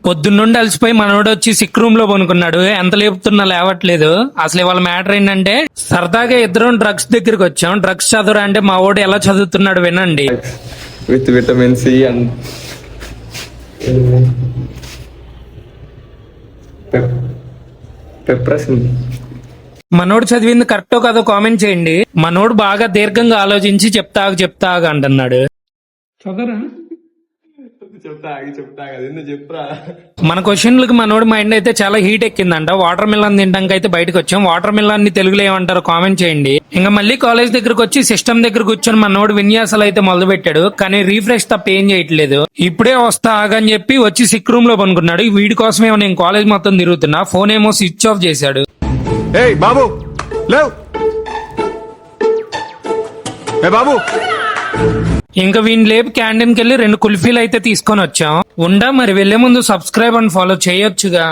పొద్దున్నుండి అలసిపోయి మనోడు వచ్చి సిక్ రూమ్ లో పనుకున్నాడు. ఎంత లేపుతున్నా లేవట్లేదు. అసలు ఇవాళ మ్యాటర్ ఏంటంటే సరదాగా ఇద్దరం డ్రగ్స్ దగ్గరికి వచ్చాం. డ్రగ్స్ చదువురా అంటే మా వాడు ఎలా చదువుతున్నాడు వినండి. విత్ విటమిన్ సి అండ్ పెప్రసిన్. మనోడు చదివింది కరెక్టో కాదో కామెంట్ చేయండి. మనోడు బాగా దీర్ఘంగా ఆలోచించి చెప్తా అంటున్నాడు. చదవరా చెప్తా చెప్పురా. మన క్వశ్చన్లకు మనోడి మైండ్ అయితే చాలా హీట్ ఎక్కిందంట. వాటర్ మిలన్ తినడానికి అయితే బయటకు వచ్చాం. వాటర్ మిలన్ ని తెలుగులో ఏమంటారో కామెంట్ చేయండి. ఇంకా మళ్ళీ కాలేజ్ దగ్గరకు వచ్చి సిస్టమ్ దగ్గర కూర్చొని మనోడు విన్యాసాలు అయితే మొదలు పెట్టాడు. కానీ రీఫ్రెష్ తప్ప ఏం చేయట్లేదు. ఇప్పుడే వస్తా ఆగని చెప్పి వచ్చి సిక్ రూమ్ లో పనుకున్నాడు. వీడి కోసమేమో నేను కాలేజ్ మొత్తం తిరుగుతున్నా. ఫోన్ ఏమో స్విచ్ ఆఫ్ చేశాడు. బాబు లేవ్ బాబు. ఇంకా వీని లేపు క్యాంటీన్కి వెళ్ళి 2 కుల్ఫీలు అయితే తీసుకొని వచ్చాం. ఉండా మరి వెళ్లే ముందు సబ్స్క్రైబ్ అండ్ ఫాలో చేయొచ్చుగా.